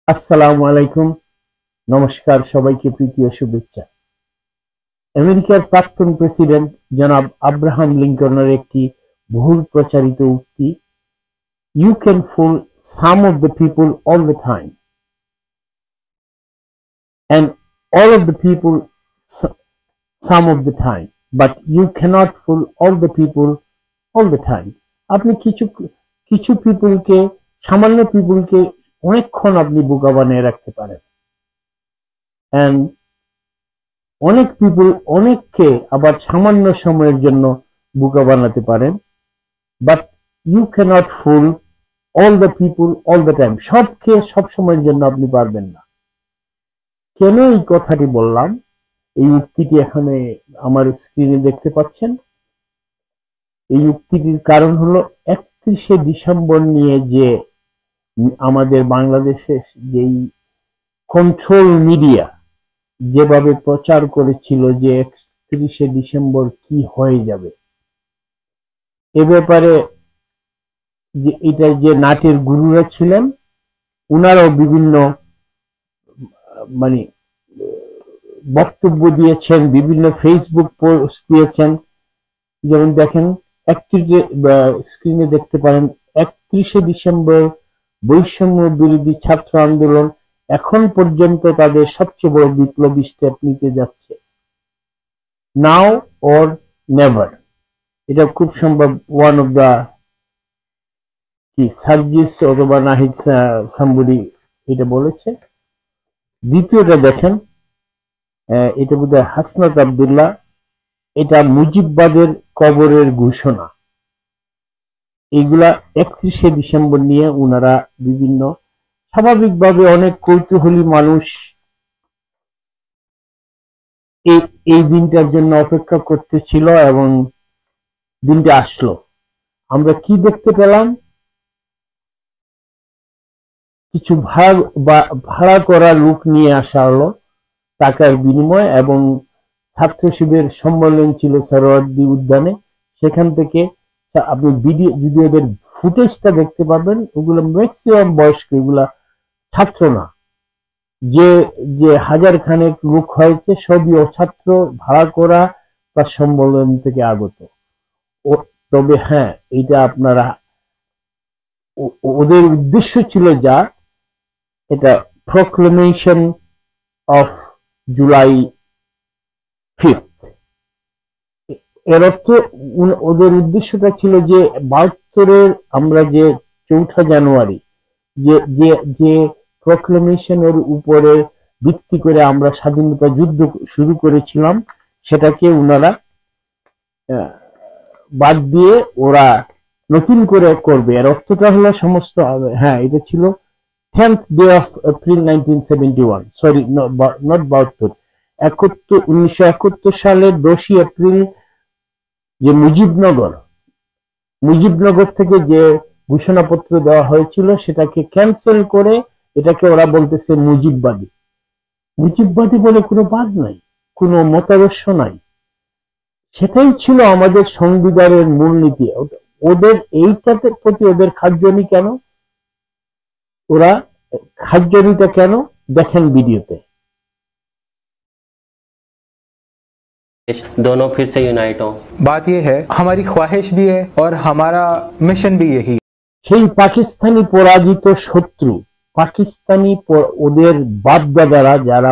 আসসালামু আলাইকুম। নমস্কার, সবাইকে প্রীতি ও শুভেচ্ছা। আমেরিকার প্রাক্তন প্রেসিডেন্ট জনাব আব্রাহাম লিঙ্কনের একটি বহুল প্রচারিত উক্তি, you can fool some of the people all the time and all of the people some of the time, but you cannot fool all the people all the time. আপনি কিছু কিছু পিপলকে, সামান্য পিপলকে অনেকক্ষণ আপনি বোকা বানিয়ে রাখতে পারেন, অ্যান্ড অনেককে আবার সামান্য সময়ের জন্য বোকা বানাতে পারেন, but you cannot fool all the people all the time. সবকে সব সময়ের জন্য আপনি পারবেন না। কেন এই কথাটি বললাম? এই উক্তিটি এখানে আমার স্ক্রিনে দেখতে পাচ্ছেন। এই উক্তিটির কারণ হলো 31শে ডিসেম্বর নিয়ে যে আমাদের বাংলাদেশে যেই কন্ট্রোল মিডিয়া যেভাবে প্রচার করেছিল যে 31শে ডিসেম্বর কি হয়ে যাবে, এ ব্যাপারে যে এটা যে নাটের গুরুরা ছিলেন, উনারাও বিভিন্ন মানে বক্তব্য দিয়েছেন, বিভিন্ন ফেসবুক পোস্ট দিয়েছেন। যেমন দেখেন, 31 স্ক্রিনে দেখতে পারেন, 31শে ডিসেম্বর বৈষম্য বিরোধী ছাত্র আন্দোলন এখন পর্যন্ত তাদের সবচেয়ে বড় বিপ্লবী স্টেপ নিতে যাচ্ছে, নাও অর নেভার। এটা খুব সম্ভব ওয়ান অফ দা সার্জিস অথবা নাহিদ সাম্বুরি এটা বলেছে। দ্বিতীয়টা দেখেন, এটা বোধহয় হাসনাত আব্দুল্লাহ, এটা মুজিববাদের কবরের ঘোষণা। এইগুলা 31শে ডিসেম্বর নিয়ে উনারা বিভিন্ন, স্বাভাবিকভাবে অনেক কৌতূহলী মানুষ এই দিনটার জন্য অপেক্ষা করতেছিল এবং দিনটা আসলো। আমরা কি দেখতে পেলাম? কিছু ভাড়া করা লোক নিয়ে আসা হলো টাকার বিনিময়, এবং ছাত্র শিবির সম্মেলন ছিল সরোয়ার্দী উদ্যানে। সেখান থেকে আপনি ভিডিও, যদি ওদের ফুটেজটা দেখতে পাবেন, ওগুলো ম্যাক্সিমাম বয়স্ক, এগুলা ছাত্র না। যে যে হাজার খানেক লোক হয়েছে সবই ছাত্র, ভাড়া করা বা সম্মেলন থেকে আগত। তবে হ্যাঁ, এটা আপনারা, ওদের উদ্দেশ্য ছিল যা, এটা প্রক্লেমেশন অফ জুলাই 5th। এর অর্থ ওদের উদ্দেশ্যটা ছিল যে 72-এর আমরা যে 4 জানুয়ারি যে যে যে প্রক্লেমেশনের উপরে ভিত্তি করে আমরা স্বাধীনতা যুদ্ধ শুরু করেছিলাম, সেটাকে ওনারা বাদ দিয়ে ওরা নতুন করে করবে। এর অর্থটা হলো সমস্ত, হ্যাঁ, এটা ছিল 10th day of April 1971, sorry not 72, 1971 সালের 10ই এপ্রিল যে মুজিবনগর থেকে যে ঘোষণাপত্র দেওয়া হয়েছিল সেটাকে ক্যান্সেল করে এটাকে ওরা বলতেছে মুজিববাদী। মুজিববাদী বলে কোনো বাদ নাই, কোনো মতাদর্শ নাই। সেটাই ছিল আমাদের সংবিধানের মূলনীতি। ওদের এইটাতে প্রতি ওদের খাদ্যনি কেন? ওরা খাদ্যনিটা কেন দেখেন ভিডিওতে। दोनों फिर से यूनाइट हो। बात यह है, हमारी ख्वाहिश भी है और हमारा मिशन भी यही। সেই পাকিস্তানি পরাজিত শত্রু, পাকিস্তানি ওদের বাপদাদারা যারা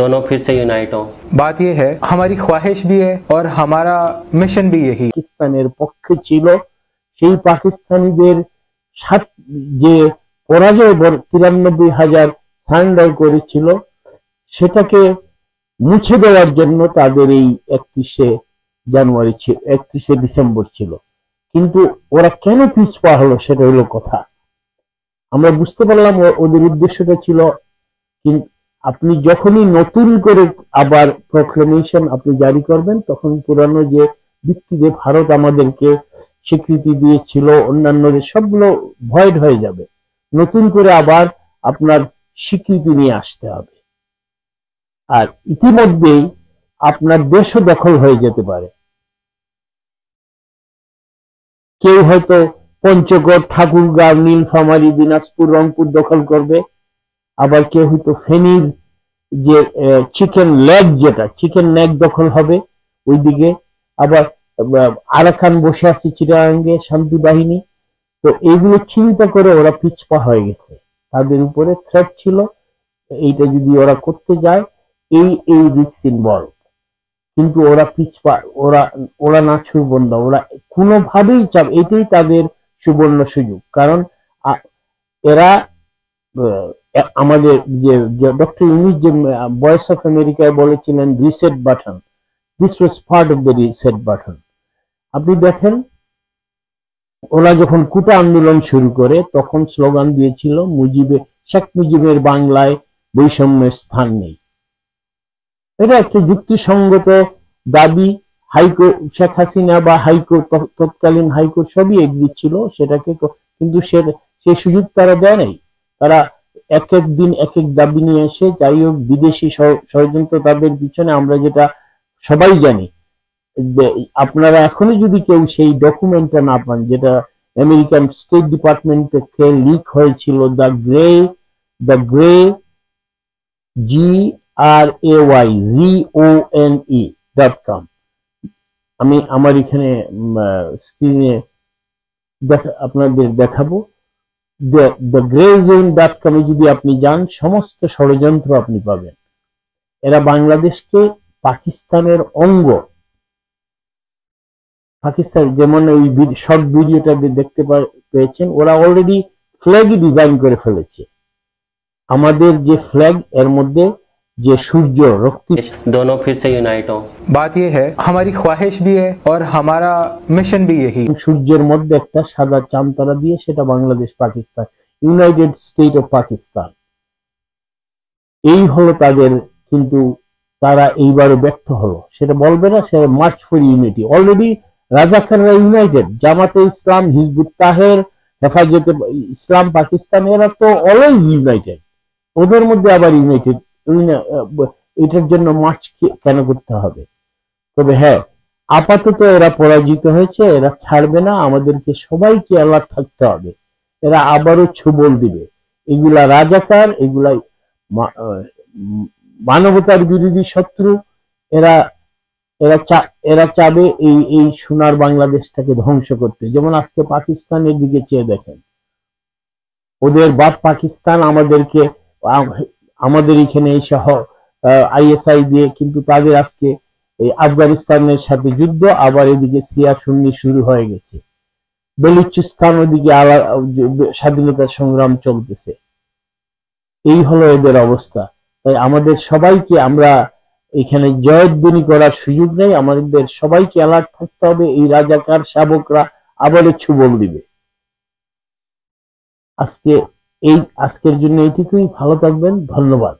दोनों फिर से यूनाइट हो। बात यह है, हमारी ख्वाहिश भी है और हमारा मिशन भी यही। পাকিস্তানের পক্ষে ছিল, সেই পাকিস্তানিদের যে পরাজয় 93,000 সারেন্ডার করেছিল, সেটাকে মুছে দেওয়ার জন্য তাদের এই 31শে ডিসেম্বর ছিল। কিন্তু ওরা কেন পিছপা হলো সেটা হলো কথা। আমরা বুঝতে পারলাম ওদের উদ্দেশ্যটা ছিল, আপনি যখনই নতুন করে আবার প্রক্লেমেশন আপনি জারি করবেন, তখন পুরানো যে ভিত্তিতে ভারত আমাদেরকে স্বীকৃতি দিয়েছিল, অন্যান্য সবগুলো ভয়েড হয়ে যাবে। নতুন করে আবার আপনার স্বীকৃতি নিয়ে আসতে হবে। আর ইতিমধ্যেই আপনার দেশও দখল হয়ে যেতে পারে। কেউ হয়তো পঞ্চগড়, ঠাকুরগাঁও, নীলফামারী, দিনাজপুর, রংপুর দখল করবে, আবার কেউ হয়তো ফেনীর যে চিকেন লেগ, যেটা চিকেন নেক দখল হবে ওইদিকে, আবার আরাকান বসে আছে চিটাগাঙ্গে শান্তি বাহিনী। তো এইগুলো চিন্তা করে ওরা পিছপা হয়ে গেছে, তাদের উপরে থ্রেট ছিল এইটা যদি ওরা করতে যায় এই রিস্ক ইনভলভ। কিন্তু ওরা পিছপা, ওরা ওরা না ছুড়বন্দা, ওরা কোনোভাবেই চাপ, এটাই তাদের সুবর্ণ সুযোগ। কারণ এরা আমাদের যে ডক্টর ইউনুস যে ভয়েস অফ আমেরিকায় বলেছিলেন reset button, this was part of the reset button. আপনি দেখেন ওরা যখন কুটা আন্দোলন শুরু করে তখন স্লোগান দিয়েছিল শেখ মুজিবের বাংলায় বৈষম্যের স্থান নেই। এটা একটা যুক্তিসঙ্গত দাবি। হাইকোর্ট, শেখ হাসিনা বা হাইকোর্ট, তৎকালীন হাইকোর্ট সবই এগ্রি ছিল সেটাকে, কিন্তু সেই সুযোগ তারা দেয় নাই। তারা এক এক দিন এক এক দাবি নিয়ে এসে, যাই হোক বিদেশি ষড়যন্ত্র তাদের পিছনে, আমরা যেটা সবাই জানি। আপনারা এখনো যদি কেউ সেই ডকুমেন্টটা না পান, যেটা আমেরিকান স্টেট ডিপার্টমেন্ট থেকে লিক হয়েছিল, দ্য গ্রে GRAYZONE.com, আমি আমার এখানে স্ক্রিনে আপনাদের দেখাবো। দ্য গ্রে জোন.com যদি আপনি যান, সমস্ত ষড়যন্ত্র আপনি পাবেন। এরা বাংলাদেশকে পাকিস্তানের অঙ্গ, পাকিস্তান যেমন ওই শর্ট ভিডিওটা দেখতে পেয়েছেন, ওরা অলরেডি ফ্ল্যাগই ডিজাইন করে ফেলেছে। আমাদের যে ফ্ল্যাগ, এর মধ্যে যে সূর্য রক্তি, दोनों फिर से यूनाइट हों। बात यह है हमारी ख्वाहिश भी है और हमारा मिशन भी यही। সূর্যের মধ্যে একটা সাদা চাঁদ তারা দিয়ে, সেটা Bangladesh Pakistan, United state of Pakistan. এই হলো তাদের, কিন্তু তারা এইবারও ব্যর্থ হলো। সেটা বলবে না, সে মার্চ ফর ইউনিটি। অলরেডি রাজাকাররা ইউনাইটেড, জামাতে ইসলাম, হিজবুত তাহের, হেফাজতে ইসলাম পাকিস্তান, এরা তো অলওয়েজ ইউনাইটেড। ওদের মধ্যে আবার ইউনাইটেড, এটার জন্য মার্চ কেন করতে হবে? তবে হ্যাঁ, আপাতত এরা পরাজিত হয়েছে, এরা ছাড়বে না। আমাদেরকে সবাইকে অ্যালার্ট থাকতে হবে। এরা আবারও ছবল দিবে। এগুলা রাজাকার, এগুলা মানবতার বিরোধী শত্রু। এরা এরা চাবে এই সোনার বাংলাদেশটাকে ধ্বংস করতে। যেমন আজকে পাকিস্তানের দিকে চেয়ে দেখেন, ওদের বাপ পাকিস্তান আমাদের এখানে এই সহ ISI দিয়ে, কিন্তু তাদের আজকে এই আফগানিস্তানের সাথে যুদ্ধ, আবার এদিকে সিয়া সুন্নি শুরু হয়ে গেছে। বেলুচিস্তান ওদিকে স্বাধীনতা সংগ্রাম চলতেছে। এই হলো এদের অবস্থা। তাই আমাদের সবাইকে, আমরা এখানে জয়ধ্বনি করার সুযোগ নেই, আমাদের সবাইকে অ্যালার্ট থাকতে হবে। এই রাজাকার শাবকরা আবারও ছুবল দিবে। আজকের জন্য এইটুকুই। ভালো থাকবেন, ধন্যবাদ।